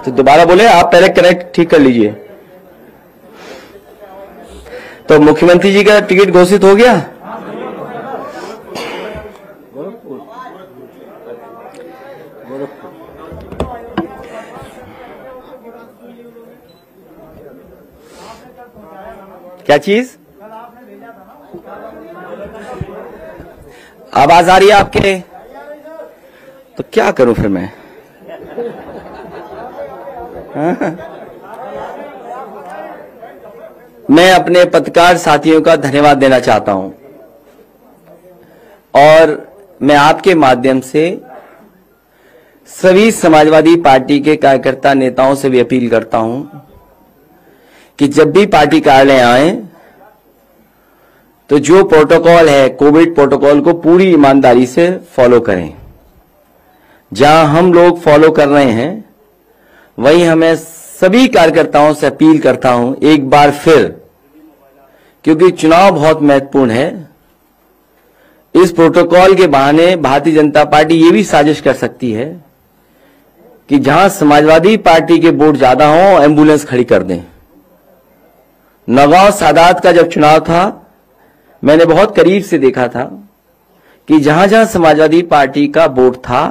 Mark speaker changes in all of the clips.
Speaker 1: तो दोबारा बोले, आप पहले कनेक्ट ठीक कर लीजिए। तो मुख्यमंत्री जी का टिकट घोषित हो गया। क्या चीज? आवाज आ रही है आपके? तो क्या करूं फिर मैं? मैं अपने पत्रकार साथियों का धन्यवाद देना चाहता हूं और मैं आपके माध्यम से सभी समाजवादी पार्टी के कार्यकर्ता नेताओं से भी अपील करता हूं कि जब भी पार्टी कार्यालय आए तो जो प्रोटोकॉल है, कोविड प्रोटोकॉल को पूरी ईमानदारी से फॉलो करें। जहां हम लोग फॉलो कर रहे हैं वहीं हमें सभी कार्यकर्ताओं से अपील करता हूं एक बार फिर, क्योंकि चुनाव बहुत महत्वपूर्ण है। इस प्रोटोकॉल के बहाने भारतीय जनता पार्टी ये भी साजिश कर सकती है कि जहां समाजवादी पार्टी के वोट ज्यादा हों, एम्बुलेंस खड़ी कर दें। नौगांव सादात का जब चुनाव था, मैंने बहुत करीब से देखा था कि जहां जहां समाजवादी पार्टी का वोट था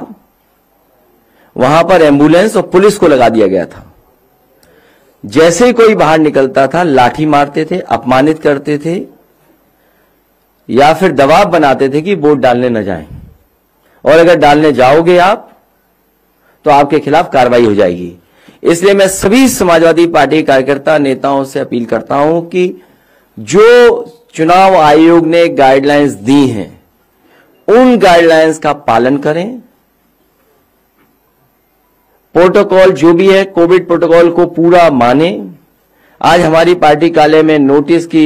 Speaker 1: वहां पर एम्बुलेंस और पुलिस को लगा दिया गया था। जैसे ही कोई बाहर निकलता था लाठी मारते थे, अपमानित करते थे या फिर दबाव बनाते थे कि वोट डालने न जाएं, और अगर डालने जाओगे आप तो आपके खिलाफ कार्रवाई हो जाएगी। इसलिए मैं सभी समाजवादी पार्टी कार्यकर्ता नेताओं से अपील करता हूं कि जो चुनाव आयोग ने गाइडलाइंस दी हैं उन गाइडलाइंस का पालन करें। प्रोटोकॉल जो भी है, कोविड प्रोटोकॉल को पूरा माने। आज हमारी पार्टी कार्यालय में नोटिस की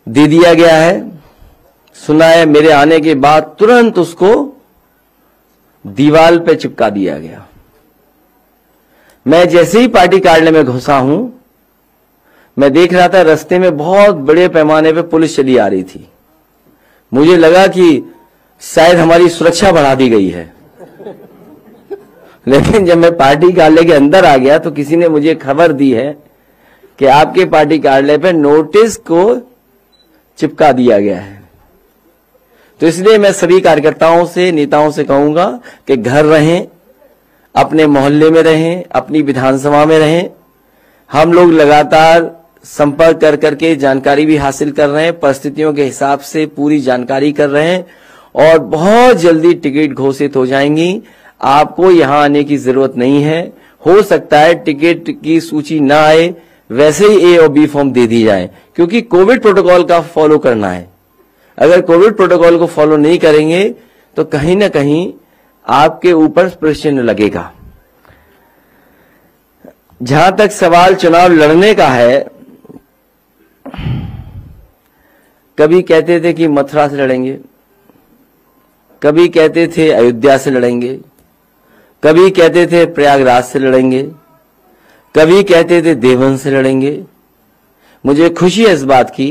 Speaker 1: दे दिया गया है, सुना है, मेरे आने के बाद तुरंत उसको दीवार पे चिपका दिया गया। मैं जैसे ही पार्टी कार्यालय में घुसा हूं, मैं देख रहा था रास्ते में बहुत बड़े पैमाने पे पुलिस चली आ रही थी। मुझे लगा कि शायद हमारी सुरक्षा बढ़ा दी गई है, लेकिन जब मैं पार्टी कार्यालय के अंदर आ गया तो किसी ने मुझे खबर दी है कि आपके पार्टी कार्यालय पे नोटिस को चिपका दिया गया है। तो इसलिए मैं सभी कार्यकर्ताओं से, नेताओं से कहूंगा कि घर रहें, अपने मोहल्ले में रहें, अपनी विधानसभा में रहें। हम लोग लगातार संपर्क कर करके जानकारी भी हासिल कर रहे हैं, परिस्थितियों के हिसाब से पूरी जानकारी कर रहे हैं और बहुत जल्दी टिकट घोषित हो जाएंगी। आपको यहां आने की जरूरत नहीं है। हो सकता है टिकट की सूची ना आए, वैसे ही ए और बी फॉर्म दे दी जाए, क्योंकि कोविड प्रोटोकॉल का फॉलो करना है। अगर कोविड प्रोटोकॉल को फॉलो नहीं करेंगे तो कहीं ना कहीं आपके ऊपर प्रश्न लगेगा। जहां तक सवाल चुनाव लड़ने का है, कभी कहते थे कि मथुरा से लड़ेंगे, कभी कहते थे अयोध्या से लड़ेंगे, कभी कहते थे प्रयागराज से लड़ेंगे, कभी कहते थे देवबंद से लड़ेंगे। मुझे खुशी है इस बात की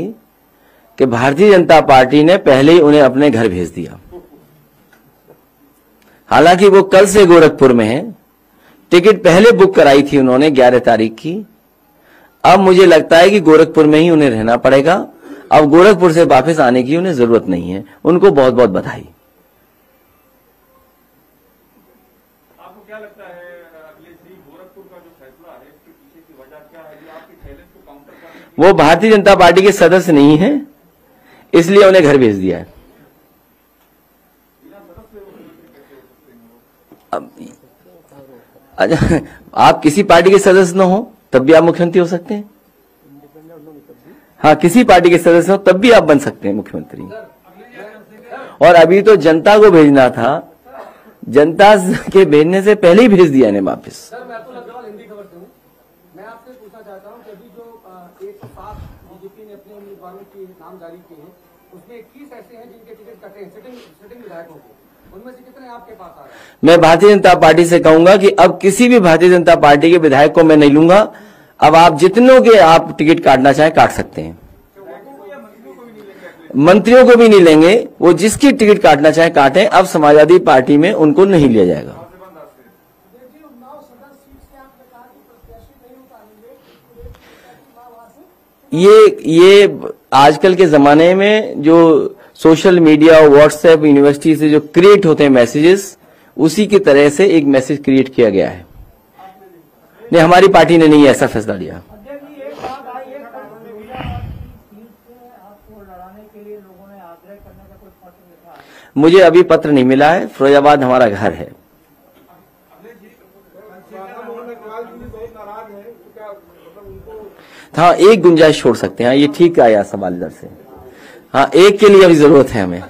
Speaker 1: कि भारतीय जनता पार्टी ने पहले ही उन्हें अपने घर भेज दिया। हालांकि वो कल से गोरखपुर में है, टिकट पहले बुक कराई थी उन्होंने 11 तारीख की। अब मुझे लगता है कि गोरखपुर में ही उन्हें रहना पड़ेगा। अब गोरखपुर से वापस आने की उन्हें जरूरत नहीं है। उनको बहुत बहुत बधाई।
Speaker 2: आपको क्या लगता है अखिलेश जी, गोरखपुर का जो फैसला है इसके पीछे की वजह क्या है? ये आपके चैलेंज को काउंटर करने की
Speaker 1: वो भारतीय जनता पार्टी के सदस्य नहीं है, इसलिए उन्हें घर भेज दिया है। अच्छा, आप किसी पार्टी के सदस्य न हो तब भी आप मुख्यमंत्री हो सकते हैं। हाँ, किसी पार्टी के सदस्य हो तब भी आप बन सकते हैं मुख्यमंत्री। और अभी तो जनता को भेजना था, जनता के भेजने से पहले ही भेज दिया ने वापस।
Speaker 3: सर, मैं तो लग रहा हिंदी खबर से हूँ। मैं आपसे पूछना चाहता हूँ कि अभी जो 107 बीजेपी ने अपने उम्मीदवारों के नाम जारी किए हैं, उसमें 21 ऐसे हैं जिनके टिकट कटे हैं, सिटिंग विधायकों के। उनमें से कितने आपके पास आ रहे हैं?
Speaker 1: मैं भारतीय जनता पार्टी से कहूंगा कि अब किसी भी भारतीय जनता पार्टी के विधायक को मैं नहीं लूंगा। अब आप जितनों के आप टिकट काटना चाहें काट सकते हैं। मंत्रियों को भी नहीं लेंगे, वो जिसकी टिकट काटना चाहे काटें। अब समाजवादी पार्टी में उनको नहीं लिया जाएगा। ये आजकल के जमाने में जो सोशल मीडिया, व्हाट्सएप, यूनिवर्सिटी से जो क्रिएट होते हैं मैसेजेस, उसी की तरह से एक मैसेज क्रिएट किया गया है। नहीं, हमारी पार्टी ने नहीं ऐसा फैसला लिया। मुझे अभी पत्र नहीं मिला है। फिरोजाबाद हमारा घर है। हाँ, एक गुंजाइश छोड़ सकते हैं। ये ठीक आया सवाल इधर से। हाँ, एक के लिए अभी जरूरत है हमें,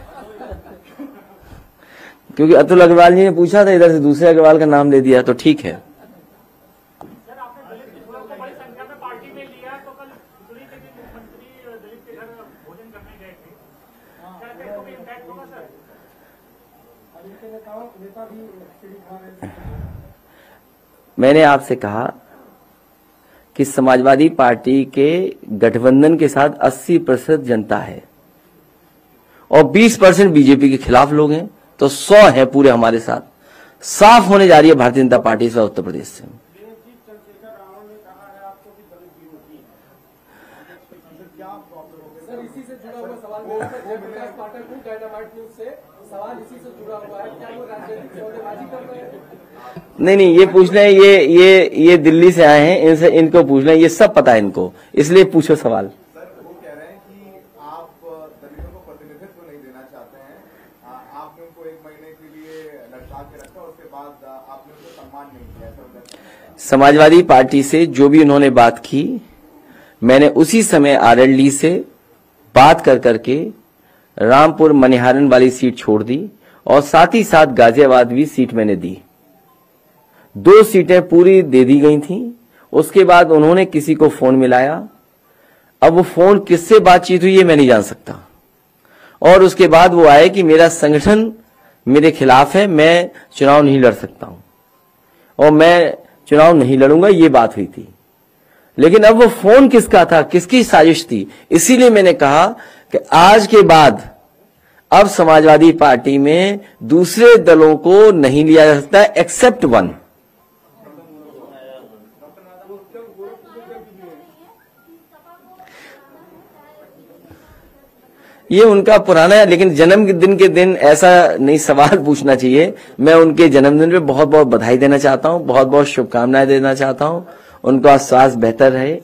Speaker 1: क्योंकि अतुल अग्रवाल जी ने पूछा था, इधर से दूसरे अग्रवाल का नाम ले दिया, तो ठीक है। मैंने आपसे कहा कि समाजवादी पार्टी के गठबंधन के साथ 80% जनता है और 20% बीजेपी के खिलाफ लोग हैं, तो 100 है पूरे हमारे साथ। साफ होने जा रही है भारतीय जनता पार्टी से उत्तर प्रदेश से।
Speaker 3: सर, इसी से जुड़ा हुआ सवाल जयप्रकाश पाठक को डायनामाइट न्यूज से सवाल इसी से जुड़ा हुआ है, क्या वो राजनीतिक सौदेबाजी कर रहे हैं?
Speaker 1: नहीं, ये पूछ रहे हैं, ये दिल्ली से आए हैं, इनसे इनको पूछ रहे हैं, ये सब पता है इनको, इसलिए पूछो सवाल।
Speaker 4: सर, वो कह रहे हैं कि आप दलितों को प्रतिनिधित्व नहीं देना चाहते हैं। आपने उनको 1 महीने के लिए लटका के रखा, उसके बाद आपने उनको सम्मान नहीं किया।
Speaker 1: समाजवादी पार्टी से जो भी उन्होंने बात की, मैंने उसी समय आरएलडी से बात कर करके रामपुर मनिहारन वाली सीट छोड़ दी और साथ ही साथ गाजियाबाद भी सीट मैंने दी। 2 सीटें पूरी दे दी गई थीं। उसके बाद उन्होंने किसी को फोन मिलाया। अब वो फोन किससे बातचीत हुई ये मैं नहीं जान सकता। और उसके बाद वो आए कि मेरा संगठन मेरे खिलाफ है, मैं चुनाव नहीं लड़ सकता हूं और मैं चुनाव नहीं लड़ूंगा, ये बात हुई थी। लेकिन अब वो फोन किसका था, किसकी साजिश थी, इसीलिए मैंने कहा कि आज के बाद अब समाजवादी पार्टी में दूसरे दलों को नहीं लिया जा सकता एक्सेप्ट वन। ये उनका पुराना है, लेकिन जन्मदिन के दिन ऐसा नहीं सवाल पूछना चाहिए। मैं उनके जन्मदिन पे बहुत बहुत बधाई देना चाहता हूं, बहुत बहुत शुभकामनाएं देना चाहता हूं। उनका स्वास्थ्य बेहतर रहे।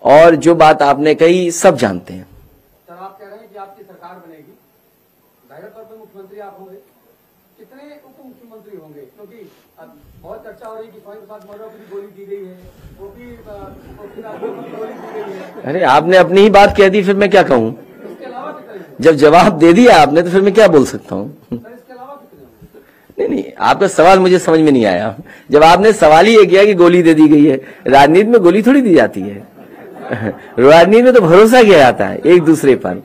Speaker 1: और जो बात आपने कही सब जानते हैं।
Speaker 3: सर, आप कह रहे हैं कि आपकी सरकार बनेगी, जाहिर तौर पर मुख्यमंत्री आप होंगे, कितने उप मुख्यमंत्री होंगे? क्योंकि अब बहुत चर्चा हो रही है कि स्वामी प्रसाद मौर्य को भी गोली दी गई है, वो भी गोली दी गई है।
Speaker 1: अरे, आपने अपनी ही बात कह दी, फिर मैं क्या कहूं?
Speaker 3: इसके अलावा कितने?
Speaker 1: जब जवाब दे दिया आपने तो फिर मैं क्या बोल सकता हूं?
Speaker 3: सर, इसके अलावा कितने?
Speaker 1: नहीं, आपका सवाल मुझे समझ में नहीं आया। जब आपने सवाल ही ये किया कि गोली दे दी गई है, राजनीति में गोली थोड़ी दी जाती है। राजनीति में तो भरोसा किया जाता है एक दूसरे पर।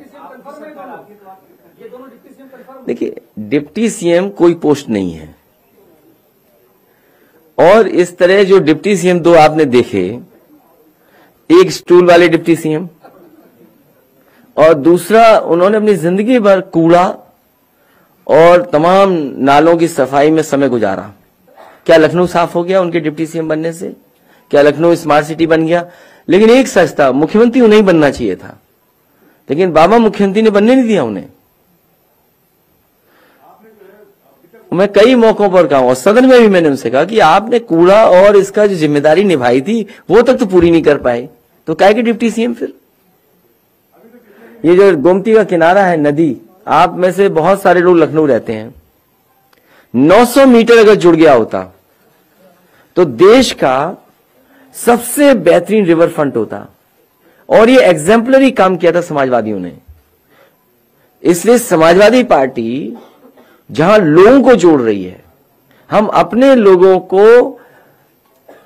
Speaker 1: देखिए, डिप्टी सीएम कोई पोस्ट नहीं है, और इस तरह जो डिप्टी सीएम 2 आपने देखे, एक स्टूल वाले डिप्टी सीएम और दूसरा उन्होंने अपनी जिंदगी भर कूड़ा और तमाम नालों की सफाई में समय गुजारा। क्या लखनऊ साफ हो गया उनके डिप्टी सीएम बनने से? क्या लखनऊ स्मार्ट सिटी बन गया? लेकिन एक सच था, मुख्यमंत्री उन्हें बनना चाहिए था, लेकिन बाबा मुख्यमंत्री ने बनने नहीं दिया उन्हें। मैं कई मौकों पर कहा और सदन में भी मैंने उनसे कहा कि आपने कूड़ा और इसका जो जिम्मेदारी निभाई थी वो तक तो पूरी नहीं कर पाए, तो काय के डिप्टी सीएम फिर? ये जो गोमती का किनारा है, नदी, आप में से बहुत सारे लोग लखनऊ रहते हैं, 900 मीटर अगर जुड़ गया होता तो देश का सबसे बेहतरीन रिवर फ्रंट होता। और ये एग्जाम्पलरी काम किया था समाजवादियों ने। इसलिए समाजवादी पार्टी जहां लोगों को जोड़ रही है, हम अपने लोगों को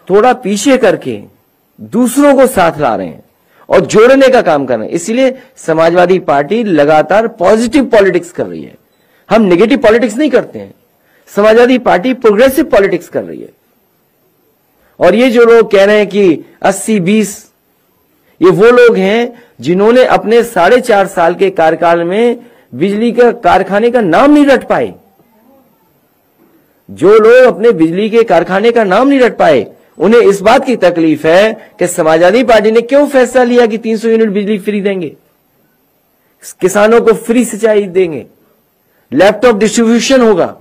Speaker 1: थोड़ा पीछे करके दूसरों को साथ ला रहे हैं और जोड़ने का काम कर रहे हैं। इसलिए समाजवादी पार्टी लगातार पॉजिटिव पॉलिटिक्स कर रही है। हम नेगेटिव पॉलिटिक्स नहीं करते हैं। समाजवादी पार्टी प्रोग्रेसिव पॉलिटिक्स कर रही है। और ये जो लोग कह रहे हैं कि 80-20, ये वो लोग हैं जिन्होंने अपने 4.5 साल के कार्यकाल में बिजली के कारखाने का नाम नहीं रट पाए। जो लोग अपने बिजली के कारखाने का नाम नहीं रट पाए, उन्हें इस बात की तकलीफ है कि समाजवादी पार्टी ने क्यों फैसला लिया कि 300 यूनिट बिजली फ्री देंगे, किसानों को फ्री सिंचाई देंगे, लैपटॉप डिस्ट्रीब्यूशन होगा।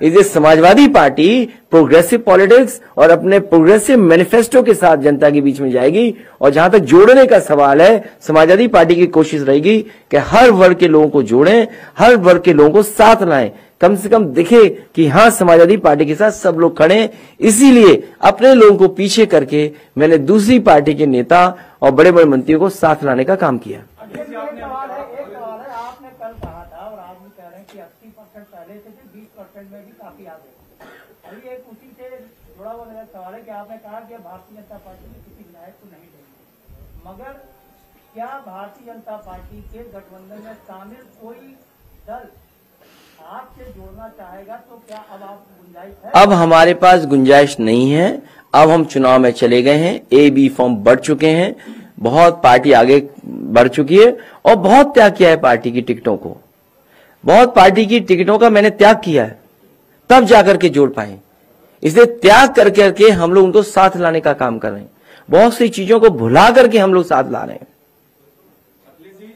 Speaker 1: इसे समाजवादी पार्टी प्रोग्रेसिव पॉलिटिक्स और अपने प्रोग्रेसिव मैनिफेस्टो के साथ जनता के बीच में जाएगी। और जहां तक जोड़ने का सवाल है, समाजवादी पार्टी की कोशिश रहेगी कि हर वर्ग के लोगों को जोड़ें, हर वर्ग के लोगों को साथ लाएं, कम से कम दिखे कि हां समाजवादी पार्टी के साथ सब लोग खड़े हैं। इसीलिए अपने लोगों को पीछे करके मैंने दूसरी पार्टी के नेता और बड़े बड़े मंत्रियों को साथ लाने का काम किया।
Speaker 3: एक सवाल है, आपने कल कहा था और आप भी कह रहे हैं कि 80% पहले से 20% में भी काफी आगे। अभी एक उसी से जुड़ा हुआ मेरा सवाल है कि आपने कहा कि भारतीय जनता पार्टी में किसी विधायक को नहीं देंगे, मगर क्या भारतीय जनता पार्टी के गठबंधन में शामिल कोई दल आपसे जोड़ना चाहेगा, तो क्या अब आप गुंजाइश है?
Speaker 1: अब हमारे पास गुंजाइश नहीं है। अब हम चुनाव में चले गए हैं, ए बी फॉर्म बढ़ चुके हैं, बहुत पार्टी आगे बढ़ चुकी है और बहुत त्याग किया है पार्टी की टिकटों को। बहुत पार्टी की टिकटों का मैंने त्याग किया है, तब जाकर के जोड़ पाए। इसलिए त्याग करके हम लोग उनको साथ लाने का काम कर रहे हैं। बहुत सी चीजों को भुला करके हम लोग साथ ला रहे हैं।
Speaker 2: अखिलेश जी,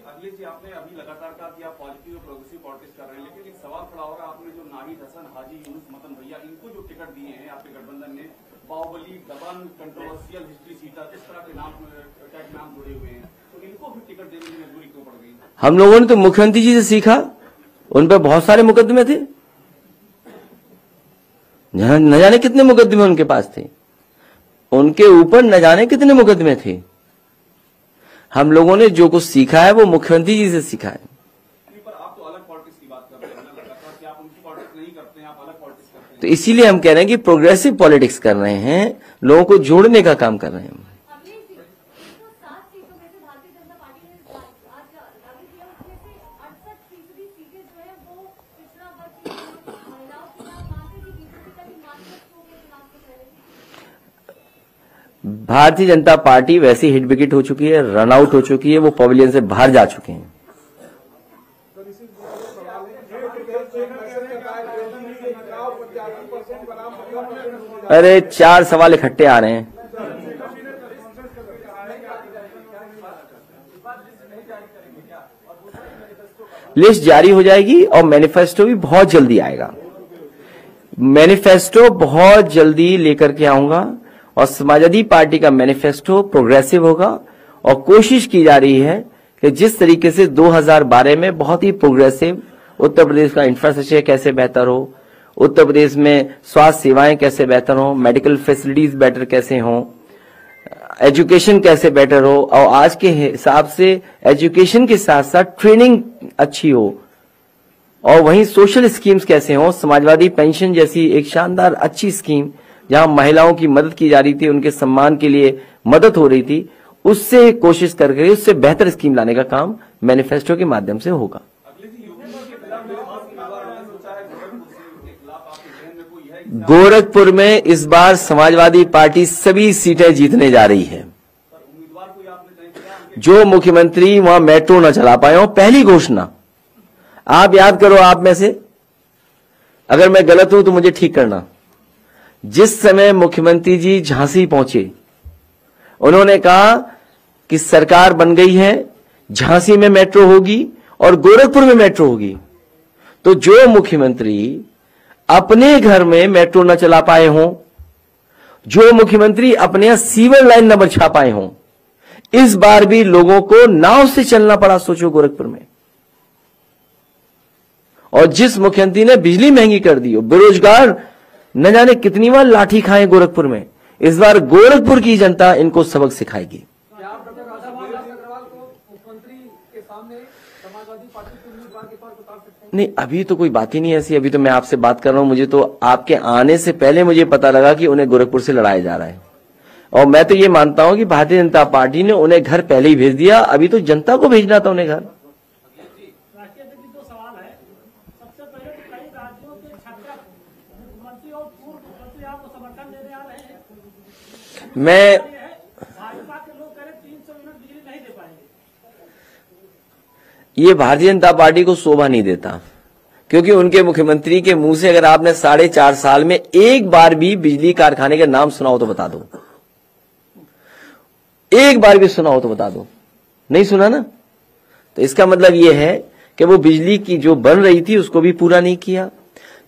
Speaker 2: आपने अभी लगातार कहा कि आप पॉजिटिव और प्रोग्रेसिव पॉलिटिक्स कर रहे हैं, लेकिन एक सवाल खड़ा हो रहा है, आपने जो नाहिद हसन, हाजी यूनुस मतन भैया, इनको जो टिकट दिए हैं आपके गठबंधन ने, बाहुबली, दबंग, कंट्रोवर्शियल हिस्ट्री सीटर, इस तरह के नाम जुड़े हुए हैं, तो इनको भी टिकट देने की मजबूरी क्यों पड़ गई?
Speaker 1: हम लोगों ने तो मुख्यमंत्री जी से सीखा, उन पर बहुत सारे मुकदमे थे, न जाने कितने मुकदमे उनके पास थे, उनके ऊपर न जाने कितने मुकदमे थे। हम लोगों ने जो कुछ सीखा है वो मुख्यमंत्री जी से सीखा है।
Speaker 2: पर आप तो अलग पॉलिटिक्स की बात कर रहे हैं ना, लगातार कि आप उनकी पॉलिटिक्स नहीं करते हैं, आप अलग पॉलिटिक्स करते हैं।
Speaker 1: तो इसीलिए हम कह रहे हैं कि प्रोग्रेसिव पॉलिटिक्स कर रहे हैं, लोगों को जोड़ने का काम कर रहे हैं। भारतीय जनता पार्टी वैसी हिट विकेट हो चुकी है, रन आउट हो चुकी है, वो पवेलियन से बाहर जा चुके हैं। अरे 4 सवाल इकट्ठे आ रहे हैं। लिस्ट जारी हो जाएगी और मैनिफेस्टो भी बहुत जल्दी आएगा। मैनिफेस्टो बहुत जल्दी लेकर के आऊंगा और समाजवादी पार्टी का मैनिफेस्टो प्रोग्रेसिव होगा और कोशिश की जा रही है कि जिस तरीके से 2012 में बहुत ही प्रोग्रेसिव उत्तर प्रदेश का इंफ्रास्ट्रक्चर कैसे बेहतर हो, उत्तर प्रदेश में स्वास्थ्य सेवाएं कैसे बेहतर हो, मेडिकल फैसिलिटीज बेटर कैसे हो, एजुकेशन कैसे बेटर हो, और आज के हिसाब से एजुकेशन के साथ साथ ट्रेनिंग अच्छी हो, और वहीं सोशल स्कीम्स कैसे हो, समाजवादी पेंशन जैसी एक शानदार अच्छी स्कीम जहां महिलाओं की मदद की जा रही थी, उनके सम्मान के लिए मदद हो रही थी, उससे कोशिश करके उससे बेहतर स्कीम लाने का काम मैनिफेस्टो के माध्यम से होगा। गोरखपुर में इस बार समाजवादी पार्टी सभी सीटें जीतने जा रही है। जो मुख्यमंत्री वहां मेट्रो न चला पाए हो, पहली घोषणा आप याद करो, आप में से अगर मैं गलत हूं तो मुझे ठीक करना। जिस समय मुख्यमंत्री जी झांसी पहुंचे, उन्होंने कहा कि सरकार बन गई है, झांसी में मेट्रो होगी और गोरखपुर में मेट्रो होगी। तो जो मुख्यमंत्री अपने घर में मेट्रो न चला पाए हों, जो मुख्यमंत्री अपने यहां सीवर लाइन न बिछा पाए हों, इस बार भी लोगों को नाव से चलना पड़ा, सोचो गोरखपुर में। और जिस मुख्यमंत्री ने बिजली महंगी कर दी हो, बेरोजगार न जाने कितनी बार लाठी खाए गोरखपुर में, इस बार गोरखपुर की जनता इनको सबक सिखाएगी।
Speaker 3: आप डॉक्टर राधामोहन अग्रवाल को मुख्यमंत्री के सामने समाजवादी पार्टी के उम्मीदवार के तौर पर उतार सकते हैं?
Speaker 1: नहीं, अभी तो कोई बात ही नहीं ऐसी। अभी तो मैं आपसे बात कर रहा हूं, मुझे तो आपके आने से पहले मुझे पता लगा कि उन्हें गोरखपुर से लड़ाया जा रहा है। और मैं तो ये मानता हूं कि भारतीय जनता पार्टी ने उन्हें घर पहले ही भेज दिया, अभी तो जनता को भेजना था उन्हें घर।
Speaker 3: राष्ट्रीय अध्यक्ष जी, 2 सवाल है। सबसे पहले कई राज्यों के 66 मुख्यमंत्री और पूर्व मुख्यमंत्री आपको समर्थन देने आ रहे हैं।
Speaker 1: मैं
Speaker 3: भाजपा के लोग कह रहे 300 यूनिट बिजली नहीं दे पाएंगे।
Speaker 1: ये भारतीय जनता पार्टी को शोभा नहीं देता क्योंकि उनके मुख्यमंत्री के मुंह से अगर आपने 4.5 साल में एक बार भी बिजली कारखाने का नाम सुना हो तो बता दो, एक बार भी सुना हो तो बता दो। नहीं सुना ना, तो इसका मतलब यह है कि वो बिजली की जो बन रही थी उसको भी पूरा नहीं किया।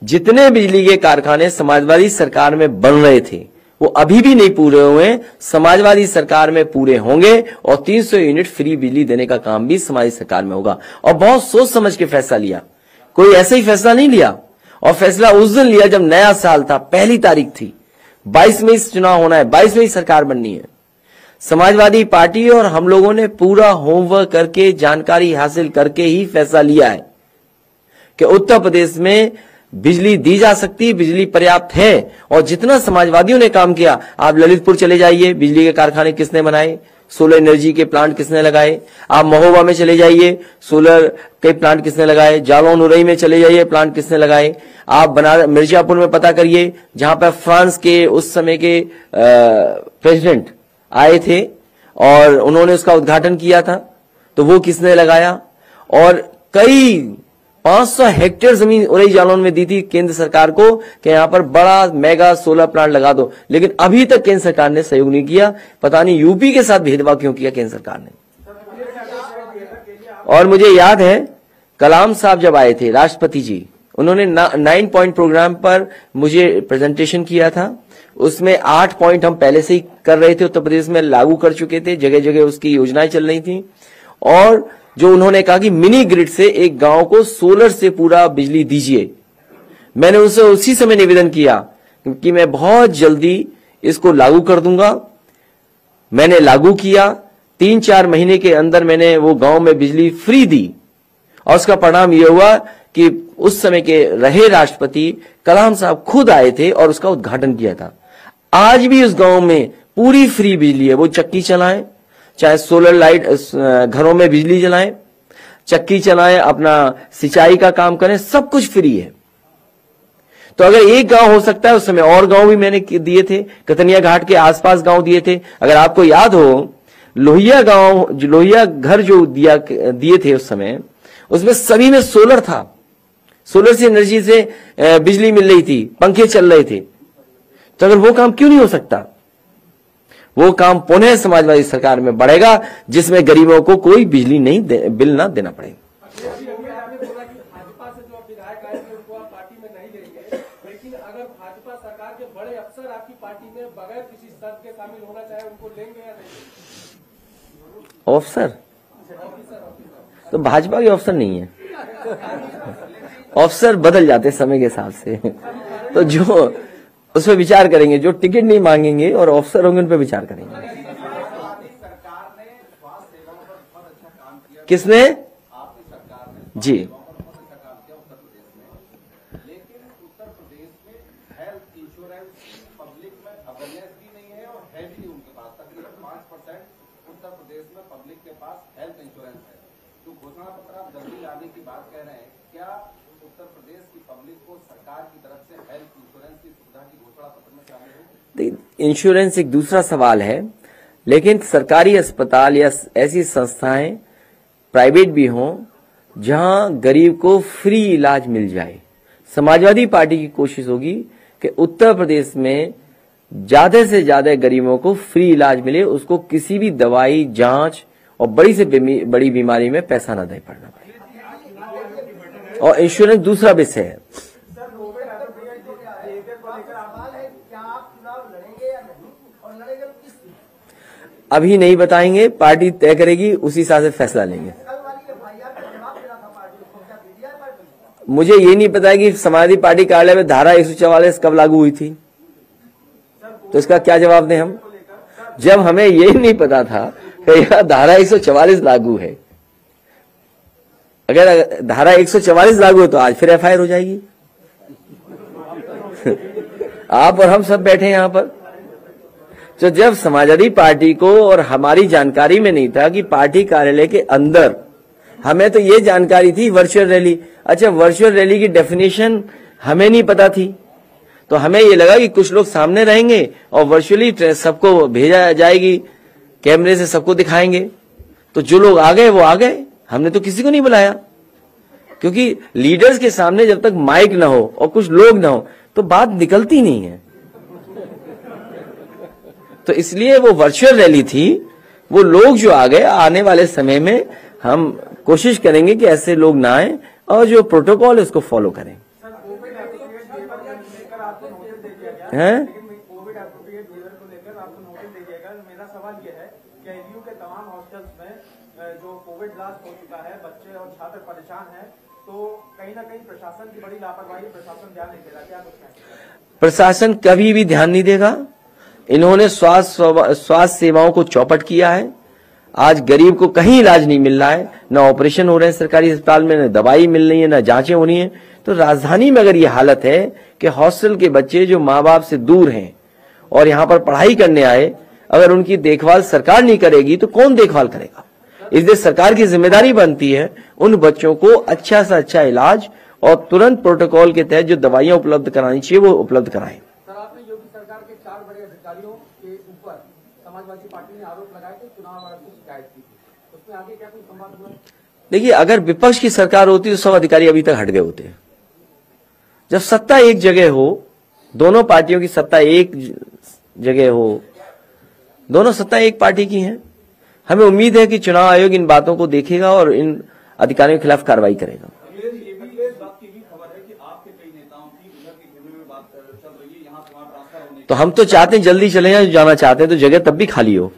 Speaker 1: जितने बिजली के कारखाने समाजवादी सरकार में बन रहे थे वो अभी भी नहीं पूरे हुए, समाजवादी सरकार में पूरे होंगे और 300 यूनिट फ्री बिजली देने का काम भी समाजवादी सरकार में होगा। और बहुत सोच समझ के फैसला लिया, कोई ऐसे ही फैसला नहीं लिया। और फैसला उस दिन लिया जब नया साल था, पहली तारीख थी, 22 मई से चुनाव होना है, 22 मई सरकार बननी है। समाजवादी पार्टी और हम लोगों ने पूरा होमवर्क करके, जानकारी हासिल करके ही फैसला लिया है कि उत्तर प्रदेश में बिजली दी जा सकती है, बिजली पर्याप्त है। और जितना समाजवादियों ने काम किया, आप ललितपुर चले जाइए, बिजली के कारखाने किसने बनाए, सोलर एनर्जी के प्लांट किसने लगाए। आप महोबा में चले जाइए, सोलर के प्लांट किसने लगाए। जालौन उरई में चले जाइए, प्लांट किसने लगाए। आप मिर्जापुर में पता करिए, जहां पर फ्रांस के उस समय के प्रेसिडेंट आए थे और उन्होंने उसका उद्घाटन किया था, तो वो किसने लगाया। और कई 500 हेक्टेयर जमीन उरई जालौन में दी थी केंद्र सरकार को कि यहां पर बड़ा मेगा सोलर प्लांट लगा दो, लेकिन अभी तक केंद्र सरकार ने सहयोग नहीं किया। पता नहीं यूपी के साथ भेदभाव क्यों किया केंद्र सरकार ने। और मुझे याद है कलाम साहब जब आए थे, राष्ट्रपति जी, उन्होंने 9 पॉइंट प्रोग्राम पर मुझे प्रेजेंटेशन किया था। उसमें 8 पॉइंट हम पहले से ही कर रहे थे, उत्तर प्रदेश में लागू कर चुके थे, जगह जगह उसकी योजनाएं चल रही थी। और जो उन्होंने कहा कि मिनी ग्रिड से एक गांव को सोलर से पूरा बिजली दीजिए, मैंने उनसे उसी समय निवेदन किया कि मैं बहुत जल्दी इसको लागू कर दूंगा। मैंने लागू किया, 3-4 महीने के अंदर मैंने वो गांव में बिजली फ्री दी। और उसका परिणाम यह हुआ कि उस समय के रहे राष्ट्रपति कलाम साहब खुद आए थे और उसका उद्घाटन किया था। आज भी उस गांव में पूरी फ्री बिजली है। वो चक्की चलाएं, चाहे सोलर लाइट घरों में बिजली जलाएं, चक्की चलाएं, अपना सिंचाई का काम करें, सब कुछ फ्री है। तो अगर एक गांव हो सकता है, उस समय और गांव भी मैंने दिए थे, कतनिया घाट के आसपास गांव दिए थे। अगर आपको याद हो, लोहिया गांव, लोहिया घर जो दिए थे उस समय, उसमें सभी में सोलर था। सोलर से एनर्जी से बिजली मिल रही थी, पंखे चल रहे थे। तो अगर वो काम क्यों नहीं हो सकता। वो काम पुनः समाजवादी सरकार में बढ़ेगा जिसमें गरीबों को कोई बिजली नहीं बिल ना देना पड़े।
Speaker 3: भाजपा से जो विधायक आए थे उनको आप पार्टी में नहीं लेंगे, लेकिन अगर भाजपा सरकार के बड़े अफसर आपकी पार्टी में बगैर किसी शर्त के शामिल होना चाहे, उनको लेंगे या नहीं?
Speaker 1: ऑफिसर तो भाजपा के ऑफिसर नहीं है, ऑफिसर बदल जाते समय के हिसाब से। तो जो उस पर विचार करेंगे, जो टिकट नहीं मांगेंगे और ऑफिसर होंगे उन पर विचार करेंगे। किसने? जी,
Speaker 2: लेकिन उत्तर प्रदेश में हेल्थ इंश्योरेंस पब्लिक में अवेयरनेस भी नहीं है और है भी नहीं उनके पास। तकरीबन 5% उत्तर प्रदेश में पब्लिक के पास हेल्थ इंश्योरेंस है। तो घोषणा पत्र आप जल्दी लाने की बात कह रहे हैं, क्या उत्तर प्रदेश की पब्लिक को सरकार की तरफ से हेल्थ इंश्योरेंस की सुविधा की घोषणा पत्र में शामिल है?
Speaker 1: इंश्योरेंस एक दूसरा सवाल है, लेकिन सरकारी अस्पताल या ऐसी संस्थाएं प्राइवेट भी हों जहां गरीब को फ्री इलाज मिल जाए। समाजवादी पार्टी की कोशिश होगी कि उत्तर प्रदेश में ज्यादा से ज्यादा गरीबों को फ्री इलाज मिले, उसको किसी भी दवाई, जांच और बड़ी से बड़ी बीमारी में पैसा न दे पड़ना पड़े। और इंश्योरेंस दूसरा विषय है। अभी नहीं बताएंगे, पार्टी तय करेगी, उसी हिसाब से फैसला लेंगे। मुझे ये नहीं पता कि समाजवादी पार्टी कार्यालय में धारा 144 कब लागू हुई थी, तो इसका क्या जवाब दें हम, जब हमें ये नहीं पता था कि यह धारा 144 लागू है। अगर धारा 144 लागू है तो आज फिर FIR हो जाएगी। आप और हम सब बैठे हैं यहां पर। तो जब समाजवादी पार्टी को और हमारी जानकारी में नहीं था कि पार्टी कार्यालय के अंदर, हमें तो ये जानकारी थी वर्चुअल रैली। अच्छा, वर्चुअल रैली की डेफिनेशन हमें नहीं पता थी, तो हमें ये लगा कि कुछ लोग सामने रहेंगे और वर्चुअली सबको भेजा जाएगी, कैमरे से सबको दिखाएंगे। तो जो लोग आ गए वो आ गए, हमने तो किसी को नहीं बुलाया। क्योंकि लीडर्स के सामने जब तक माइक ना हो और कुछ लोग ना हो तो बात निकलती नहीं है। तो इसलिए वो वर्चुअल रैली थी, वो लोग जो आ गए, आने वाले समय में हम कोशिश करेंगे कि ऐसे लोग ना आए और जो प्रोटोकॉल है उसको फॉलो करें। हैं?
Speaker 3: कोविड एप्रोप्रिएट बिहेवियर को लेकर आपको नोटिस दे दिया। मेरा सवाल यह है कि एलयू के तमाम हॉस्टल्स में जो कोविड ब्लास्ट हो चुका है, बच्चे और छात्र परेशान हैं, तो कहीं ना कहीं प्रशासन की बड़ी लापरवाही, प्रशासन ध्यान नहीं दे रहा, क्या कुछ है?
Speaker 1: प्रशासन कभी भी ध्यान नहीं देगा। इन्होंने स्वास्थ्य सेवाओं को चौपट किया है। आज गरीब को कहीं इलाज नहीं मिल रहा है, न ऑपरेशन हो रहे हैं सरकारी अस्पताल में, न दवाई मिल रही है, न जांचें हो रही हैं। तो राजधानी में अगर ये हालत है कि हॉस्टल के बच्चे जो माँ बाप से दूर हैं और यहाँ पर पढ़ाई करने आए, अगर उनकी देखभाल सरकार नहीं करेगी तो कौन देखभाल करेगा? इसलिए सरकार की जिम्मेदारी बनती है उन बच्चों को अच्छा से अच्छा इलाज और तुरंत प्रोटोकॉल के तहत जो दवाइयां उपलब्ध करानी चाहिए वो उपलब्ध कराएं।
Speaker 3: सर, आपने योगी सरकार के 4 बड़े अधिकारियों के ऊपर समाजवादी पार्टी ने आरोप लगाए थे, चुनाव आयोग की शिकायत की थी, उसमें आगे क्या कोई संवाद हुआ?
Speaker 1: देखिए, अगर विपक्ष की सरकार होती तो सब अधिकारी अभी तक हट गए होते। जब सत्ता एक जगह हो, दोनों पार्टियों की सत्ता एक जगह हो, दोनों सत्ता एक पार्टी की है, हमें उम्मीद है कि चुनाव आयोग इन बातों को देखेगा और इन अधिकारियों के खिलाफ कार्रवाई करेगा।
Speaker 2: ये भी इस बात की भी खबर है कि आपके कई नेताओं की उधर की घेरे में बात चल रही है, यहाँ से वहाँ ट्रांसफर होने।
Speaker 1: तो हम तो चाहते हैं जल्दी चले जाएं, जाना चाहते हैं तो जगह तब भी खाली हो।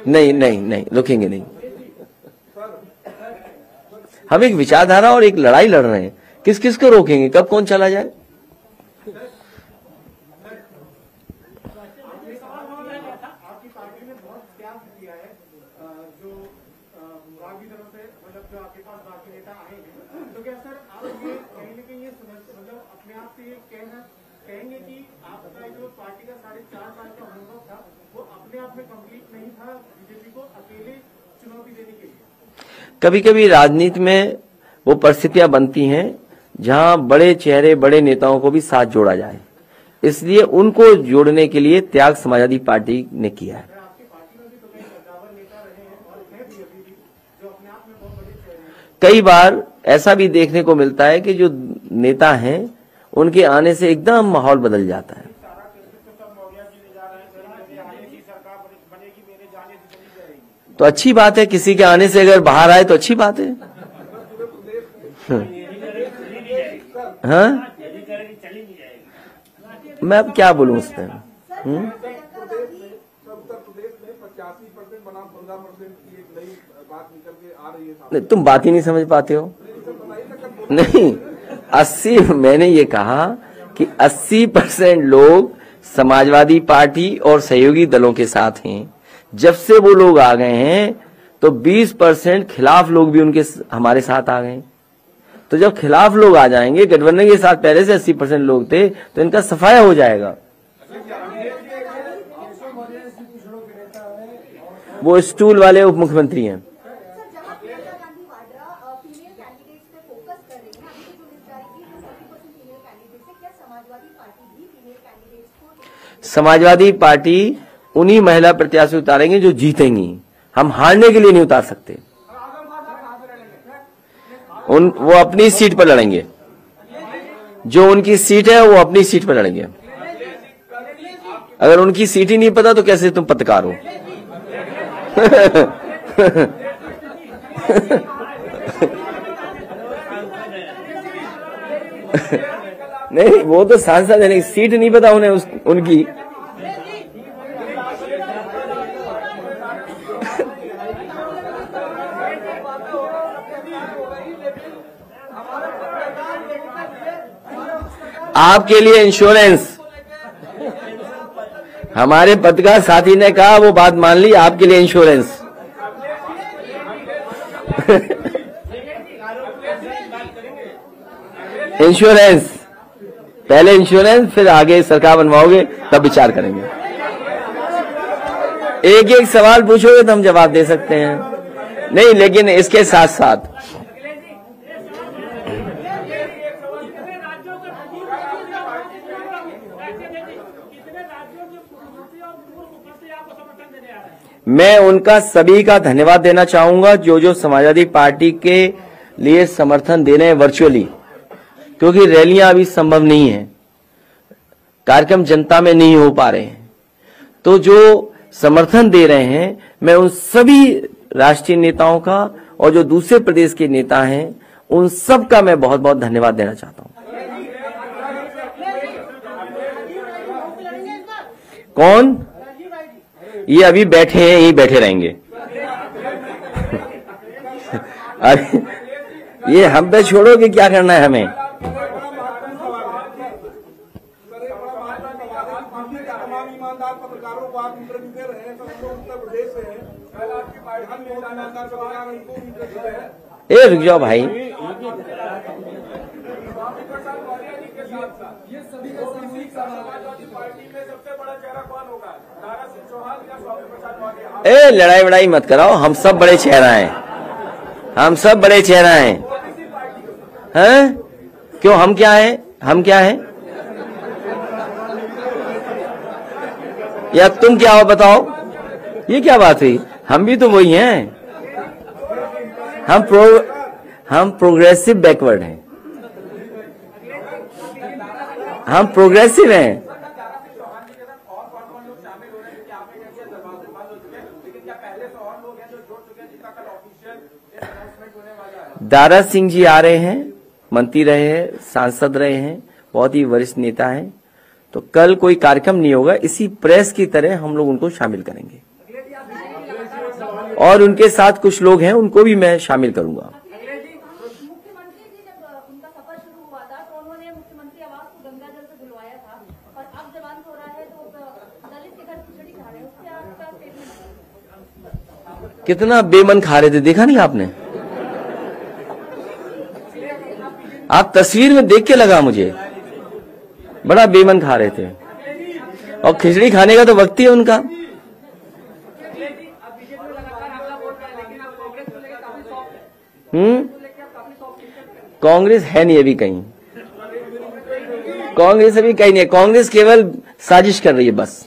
Speaker 1: नहीं नहीं नहीं, रुकेंगे नहीं। हम एक विचारधारा और एक लड़ाई लड़ रहे हैं, किस किस को रोकेंगे, कब कौन चला जाए?
Speaker 3: आपकी पार्टी ने बहुत त्याग किया है, जो आपकी तरफ से मतलब जो आपके पास बाकी नेता आएंगे, तो क्या सर आप ये कहीं ना कहीं ये मतलब अपने आप से ये कहेंगे कि आपका जो पार्टी का 4.5 साल का अनुभव था वो अपने आप में कंप्लीट नहीं था बीजेपी को अकेले चुनौती देने के लिए?
Speaker 1: कभी कभी राजनीति में वो परिस्थितियां बनती हैं जहां बड़े चेहरे, बड़े नेताओं को भी साथ जोड़ा जाए, इसलिए उनको जोड़ने के लिए त्याग समाजवादी पार्टी ने किया है। कई बार ऐसा भी देखने को मिलता है कि जो नेता हैं उनके आने से एकदम माहौल बदल जाता है। तो अच्छी बात है, किसी के आने से अगर बाहर आए तो अच्छी बात है। हाँ, मैं अब क्या बोलूं उस पर?
Speaker 3: उत्तर प्रदेश में 85% बनाम 15% की एक नई बात निकल के आ रही है।
Speaker 1: तुम बात ही नहीं समझ पाते हो। नहीं, 80, मैंने ये कहा कि 80% लोग समाजवादी पार्टी और सहयोगी दलों के साथ हैं। जब से वो लोग आ गए हैं तो 20% खिलाफ लोग भी उनके हमारे साथ आ गए। तो जब खिलाफ लोग आ जाएंगे, गठबंधन के साथ पहले से 80% लोग थे, तो इनका सफाया हो जाएगा। वो स्टूल वाले उप मुख्यमंत्री हैं। समाजवादी पार्टी उन्हीं महिला प्रत्याशी उतारेंगे जो जीतेंगी, हम हारने के लिए नहीं उतार सकते। वो अपनी सीट पर लड़ेंगे, जो उनकी सीट है वो अपनी सीट पर लड़ेंगे। अगर उनकी सीट ही नहीं पता तो कैसे तुम पत्रकार हो? नहीं, वो तो सांसद है, सीट नहीं पता उन्हें उनकी। आपके लिए इंश्योरेंस, हमारे पत्रकार साथी ने कहा, वो बात मान ली, आपके लिए इंश्योरेंस। इंश्योरेंस, पहले इंश्योरेंस, फिर आगे सरकार बनवाओगे तब विचार करेंगे। एक एक सवाल पूछोगे तो हम जवाब दे सकते हैं। नहीं, लेकिन इसके साथ साथ मैं उनका सभी का धन्यवाद देना चाहूंगा जो समाजवादी पार्टी के लिए समर्थन दे रहे हैं वर्चुअली, क्योंकि रैलियां अभी संभव नहीं है, कार्यक्रम जनता में नहीं हो पा रहे हैं। तो जो समर्थन दे रहे हैं, मैं उन सभी राष्ट्रीय नेताओं का और जो दूसरे प्रदेश के नेता हैं उन सब का मैं बहुत बहुत धन्यवाद देना चाहता हूं। कौन? ये अभी बैठे हैं, यही बैठे रहेंगे। अरे ये हम पे छोड़ो कि क्या करना है हमें। ए रुक जाओ भाई, ए लड़ाई वड़ाई मत कराओ, हम सब बड़े चेहरा हैं, हम सब बड़े चेहरा हैं। हैं? क्यों, हम क्या हैं? हम क्या हैं? या तुम क्या हो बताओ? ये क्या बात हुई? हम भी तो वही हैं। हम प्रोग्रेसिव बैकवर्ड हैं, हम प्रोग्रेसिव हैं। दारा सिंह जी आ रहे हैं, मंत्री रहे हैं, सांसद रहे हैं, बहुत ही वरिष्ठ नेता हैं। तो कल कोई कार्यक्रम नहीं होगा, इसी प्रेस की तरह हम लोग उनको शामिल करेंगे और उनके साथ कुछ लोग हैं उनको भी मैं शामिल करूंगा।
Speaker 5: मुख्यमंत्री जी जब उनका सफर शुरू हुआ था तो उन्होंने मुख्यमंत्री आवास को गंगा जल से धुलवाया था और अब जब अंत हो रहा है तो दलित के घर खिचड़ी खा रहे हैं, उससे आपका स्टेटमेंट?
Speaker 1: कितना बेमन खा रहे थे, देखा नहीं आपने? आप तस्वीर में देख के लगा मुझे, बड़ा बेमन खा रहे थे। और खिचड़ी खाने का तो वक्त ही है उनका। कांग्रेस है नहीं अभी कहीं, कांग्रेस अभी कहीं नहीं है। कांग्रेस केवल साजिश कर रही है, बस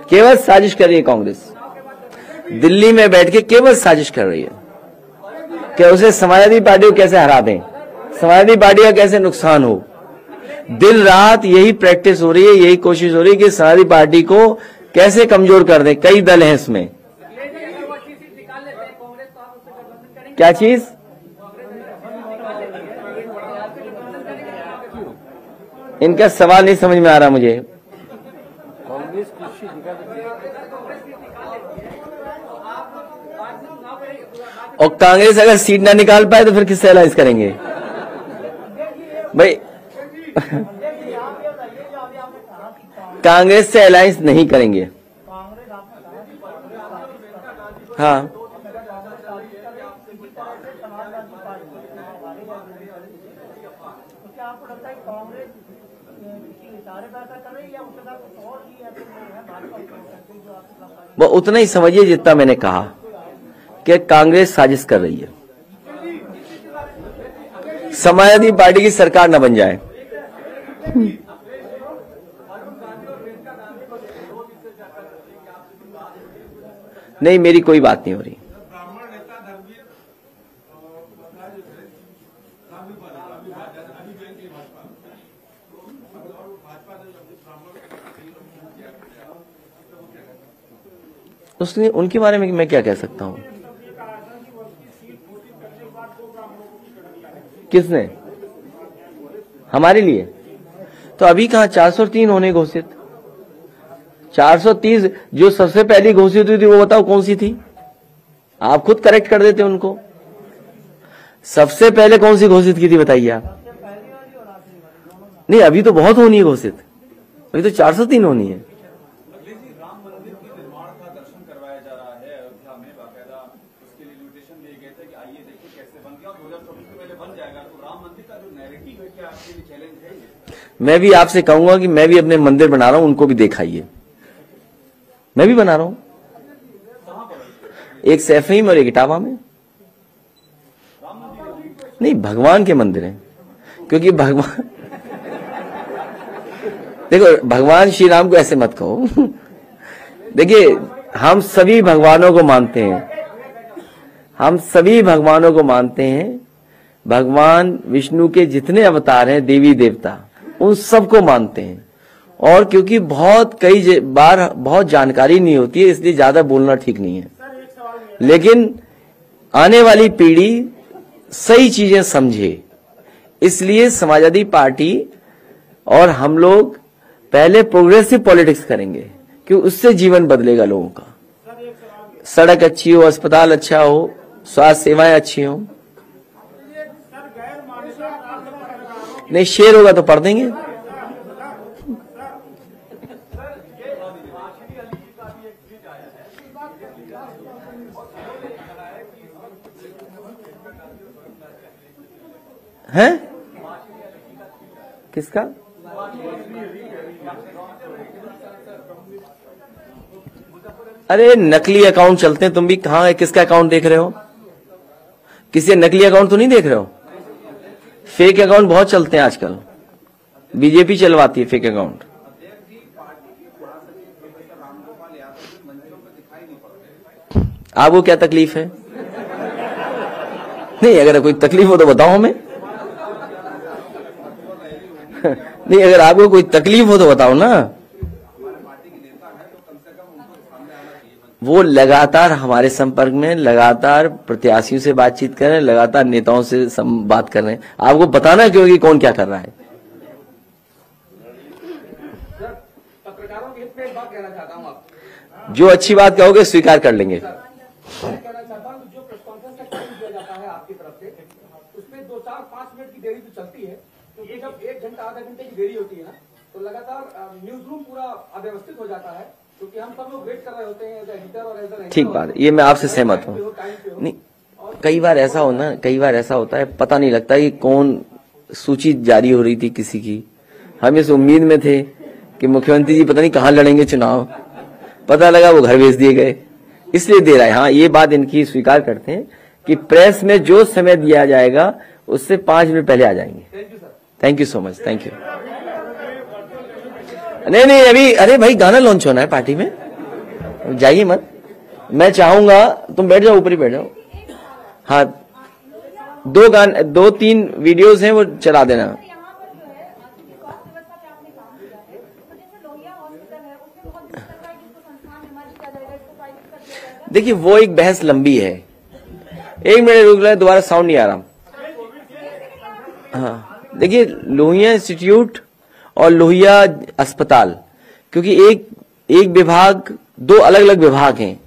Speaker 1: केवल साजिश कर रही है। कांग्रेस दिल्ली में बैठ के केवल साजिश कर रही है कि उसे समाजवादी पार्टी को कैसे हरा दें, समाजवादी पार्टी का कैसे नुकसान हो। दिन रात यही प्रैक्टिस हो रही है, यही कोशिश हो रही है कि समाजवादी पार्टी को कैसे कमजोर कर दें। कई दल हैं इसमें। क्या चीज? इनका सवाल नहीं समझ में आ रहा मुझे। और कांग्रेस अगर सीट ना निकाल पाए तो फिर किससे अलायंस करेंगे भाई? कांग्रेस से अलायंस नहीं करेंगे। हाँ, वो उतना ही समझिए जितना मैंने कहा कि कांग्रेस साजिश कर रही है, समाजवादी पार्टी की सरकार न बन जाए। नहीं, मेरी कोई बात नहीं हो रही। उसने उनके बारे में मैं क्या कह सकता हूं? किसने? हमारे लिए तो अभी कहां 403 होने घोषित। 430 जो सबसे पहली घोषित हुई थी वो बताओ कौन सी थी? आप खुद करेक्ट कर देते उनको। सबसे पहले कौन सी घोषित की थी बताइए आप? नहीं, अभी तो बहुत होनी है घोषित, अभी तो 403 होनी है।
Speaker 2: राम मंदिर के निर्माण का दर्शन करवाया जा रहा है अयोध्या में, बाकायदा उसके लिए इन्विटेशन दिए गए थे कि आइए देखिए कैसे बन गया, 2024 के पहले बन जाएगा। तो राम मंदिर का जो नैरेटिव है, क्या आपके लिए चैलेंज है ये?
Speaker 1: मैं भी आपसे कहूंगा कि मैं भी अपने मंदिर बना रहा हूं, उनको भी दिखाइए। मैं भी बना रहा हूं, एक सैफीम और एक इटावा में। नहीं, भगवान के मंदिर हैं, क्योंकि भगवान देखो, भगवान श्री राम को ऐसे मत कहो। देखिए, हम सभी भगवानों को मानते हैं, हम सभी भगवानों को मानते हैं। भगवान विष्णु के जितने अवतार हैं, देवी देवता, उन सबको मानते हैं। और क्योंकि कई बार बहुत जानकारी नहीं होती है, इसलिए ज्यादा बोलना ठीक नहीं है। लेकिन आने वाली पीढ़ी सही चीजें समझे, इसलिए समाजवादी पार्टी और हम लोग पहले प्रोग्रेसिव पॉलिटिक्स करेंगे, क्योंकि उससे जीवन बदलेगा लोगों का। सड़क अच्छी हो, अस्पताल अच्छा हो, स्वास्थ्य सेवाएं अच्छी हो। नहीं, शेर होगा तो पढ़ देंगे। हैं? किसका? अरे नकली अकाउंट चलते हैं, तुम भी कहाँ है, किसका अकाउंट देख रहे हो? किसी नकली अकाउंट तो नहीं देख रहे हो? फेक अकाउंट बहुत चलते हैं आजकल, बीजेपी चलवाती है फेक अकाउंट। आपको क्या तकलीफ है? नहीं, अगर कोई तकलीफ हो तो बताओ हमें। नहीं, अगर आपको कोई तकलीफ हो तो बताओ ना। वो लगातार हमारे संपर्क में, लगातार प्रत्याशियों से बातचीत कर रहे हैं, लगातार नेताओं से बात कर रहे हैं। आपको बताना क्यों कि कौन क्या कर रहा है।
Speaker 3: पत्रकारों के हित में एक बात कहना चाहता हूँ। आप
Speaker 1: जो अच्छी बात कहोगे स्वीकार कर लेंगे।
Speaker 3: मैं कहना चाहता हूँ जो प्रेस कॉन्फ्रेंस का टाइम दिया जाता है आपकी तरफ से, उसमें 2-4-5 मिनट की देरी तो चलती है, क्योंकि जब 1 घंटा आधा घंटे की देरी होती है ना, तो लगातार न्यूज रूम पूरा अव्यवस्थित हो जाता है, क्योंकि हम सब लोग वेट कर रहे होते हैं एज एडिटर और एज एन।
Speaker 1: ठीक बात, ये मैं आपसे सहमत हूँ। नहीं, कई बार ऐसा होता है, पता नहीं लगता कि कौन सूची जारी हो रही थी किसी की। हम इस उम्मीद में थे कि मुख्यमंत्री जी पता नहीं कहाँ लड़ेंगे चुनाव, पता लगा वो घर भेज दिए गए, इसलिए दे रहा है। हाँ, ये बात इनकी स्वीकार करते हैं कि प्रेस में जो समय दिया जाएगा उससे 5 मिनट पहले आ जाएंगे। Thank you so much, thank you. नहीं, अभी अरे भाई गाना लॉन्च होना है पार्टी में, जाइए मत। मैं चाहूंगा तुम बैठ जाओ, ऊपर ही बैठ जाओ। हाँ, 2-3 वीडियोस हैं, वो चला देना। देखिए, वो एक बहस लंबी है। 1 मिनट रुक रहे, दोबारा साउंड नहीं आ रहा। हाँ, देखिए, लोहिया इंस्टीट्यूट और लोहिया अस्पताल, क्योंकि एक विभाग, 2 अलग अलग विभाग हैं,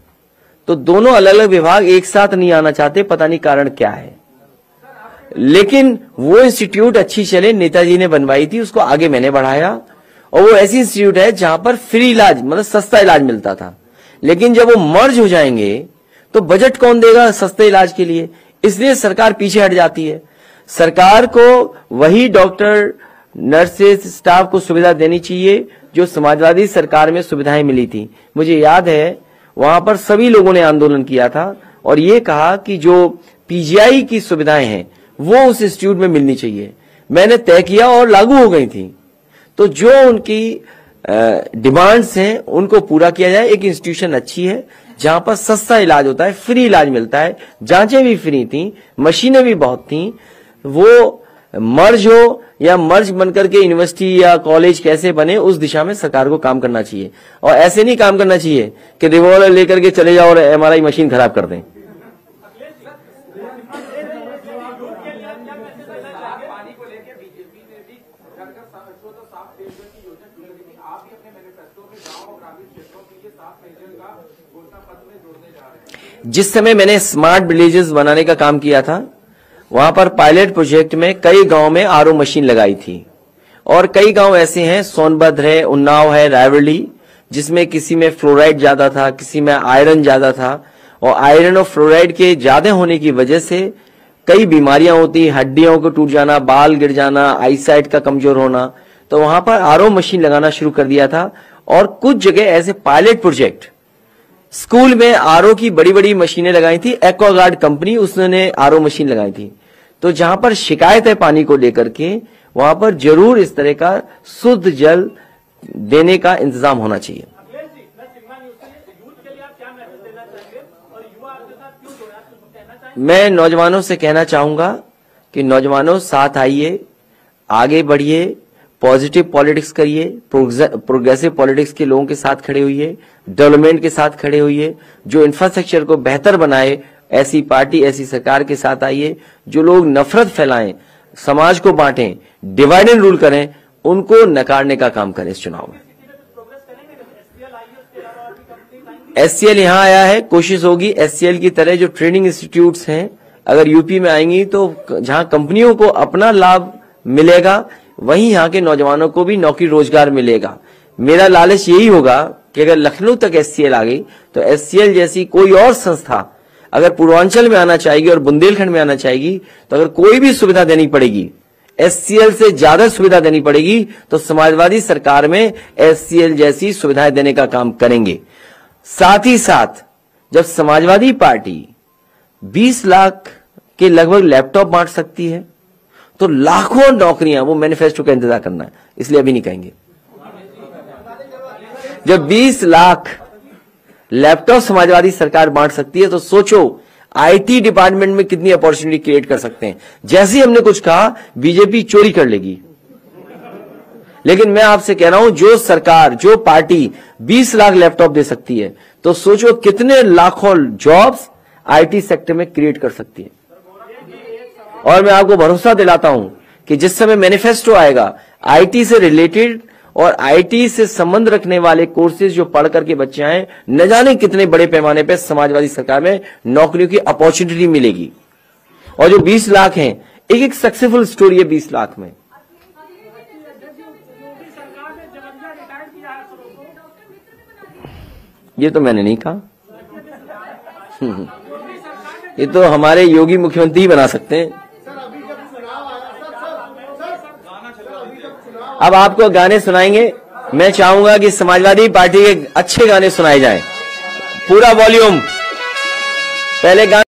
Speaker 1: तो दोनों अलग अलग विभाग एक साथ नहीं आना चाहते, पता नहीं कारण क्या है। लेकिन वो इंस्टीट्यूट अच्छी चले, नेताजी ने बनवाई थी, उसको आगे मैंने बढ़ाया। और वो ऐसी इंस्टीट्यूट है जहां पर फ्री इलाज, मतलब सस्ता इलाज मिलता था। लेकिन जब वो मर्ज हो जाएंगे तो बजट कौन देगा सस्ते इलाज के लिए? इसलिए सरकार पीछे हट जाती है। सरकार को वही डॉक्टर, नर्सेज, स्टाफ को सुविधा देनी चाहिए जो समाजवादी सरकार में सुविधाएं मिली थी। मुझे याद है वहां पर सभी लोगों ने आंदोलन किया था और ये कहा कि जो पीजीआई की सुविधाएं हैं वो उस इंस्टीट्यूट में मिलनी चाहिए। मैंने तय किया और लागू हो गई थी। तो जो उनकी डिमांड्स हैं उनको पूरा किया जाए। एक इंस्टीट्यूशन अच्छी है जहां पर सस्ता इलाज होता है, फ्री इलाज मिलता है, जांचें भी फ्री थी, मशीनें भी बहुत थी। वो मर्ज हो या मर्ज बनकर के यूनिवर्सिटी या कॉलेज कैसे बने, उस दिशा में सरकार को काम करना चाहिए। और ऐसे नहीं काम करना चाहिए कि रिवॉल्वर लेकर के चले जाओ और एमआरआई मशीन खराब कर दें। जिस समय मैंने स्मार्ट विलेजेस बनाने का काम किया था, वहां पर पायलट प्रोजेक्ट में कई गांव में आरओ मशीन लगाई थी। और कई गांव ऐसे हैं, सोनभद्र है, उन्नाव है, रायवली, जिसमें किसी में फ्लोराइड ज्यादा था, किसी में आयरन ज्यादा था। और आयरन और फ्लोराइड के ज्यादा होने की वजह से कई बीमारियां होती, हड्डियों को टूट जाना, बाल गिर जाना, आईसाइट का कमजोर होना। तो वहां पर आरओ मशीन लगाना शुरू कर दिया था। और कुछ जगह ऐसे पायलट प्रोजेक्ट, स्कूल में आरओ की बड़ी बड़ी मशीनें लगाई थी। एक्वागार्ड कंपनी, उसने आरओ मशीन लगाई थी। तो जहां पर शिकायत है पानी को लेकर के, वहां पर जरूर इस तरह का शुद्ध जल देने का इंतजाम होना चाहिए। मैं नौजवानों से कहना चाहूंगा कि नौजवानों साथ आइए, आगे बढ़िए, पॉजिटिव पॉलिटिक्स करिए, प्रोग्रेसिव पॉलिटिक्स के लोगों के साथ खड़े होइए, डेवलपमेंट के साथ खड़े होइए, जो इंफ्रास्ट्रक्चर को बेहतर बनाए ऐसी पार्टी, ऐसी सरकार के साथ आइए। जो लोग नफरत फैलाएं, समाज को बांटें, डिवाइड एंड रूल करें, उनको नकारने का काम करें इस चुनाव में। एचसीएल यहां आया है, कोशिश होगी एचसीएल की तरह जो ट्रेनिंग इंस्टीट्यूट्स हैं अगर यूपी में आएंगी तो जहां कंपनियों को अपना लाभ मिलेगा वहीं यहां के नौजवानों को भी नौकरी रोजगार मिलेगा। मेरा लालच यही होगा कि अगर लखनऊ तक एचसीएल आ गई तो एचसीएल जैसी कोई और संस्था अगर पूर्वांचल में आना चाहेगी और बुंदेलखंड में आना चाहेगी तो अगर कोई भी सुविधा देनी पड़ेगी, एचसीएल से ज्यादा सुविधा देनी पड़ेगी, तो समाजवादी सरकार में एचसीएल जैसी सुविधाएं देने का काम करेंगे। साथ ही साथ जब समाजवादी पार्टी 20 लाख के लगभग लैपटॉप बांट सकती है तो लाखों नौकरियां, वो मैनिफेस्टो का इंतजार करना है, इसलिए अभी नहीं कहेंगे। जब 20 लाख लैपटॉप समाजवादी सरकार बांट सकती है तो सोचो आईटी डिपार्टमेंट में कितनी अपॉर्चुनिटी क्रिएट कर सकते हैं। जैसे ही हमने कुछ कहा बीजेपी चोरी कर लेगी। लेकिन मैं आपसे कह रहा हूं जो सरकार, जो पार्टी 20 लाख लैपटॉप दे सकती है तो सोचो कितने लाखों जॉब्स आईटी सेक्टर में क्रिएट कर सकती है। और मैं आपको भरोसा दिलाता हूं कि जिस समय मैनिफेस्टो आएगा, आईटी से रिलेटेड और आईटी से संबंध रखने वाले कोर्सेज जो पढ़ करके बच्चे आए, न जाने कितने बड़े पैमाने पर समाजवादी सरकार में नौकरियों की अपॉर्चुनिटी मिलेगी। और जो 20 लाख हैं, एक एक सक्सेसफुल स्टोरी है 20 लाख में। ये तो मैंने नहीं कहा, ये तो हमारे योगी मुख्यमंत्री ही बना सकते हैं। अब आपको गाने सुनाएंगे। मैं चाहूंगा कि समाजवादी पार्टी के अच्छे गाने सुनाए जाएं, पूरा वॉल्यूम। पहले गाने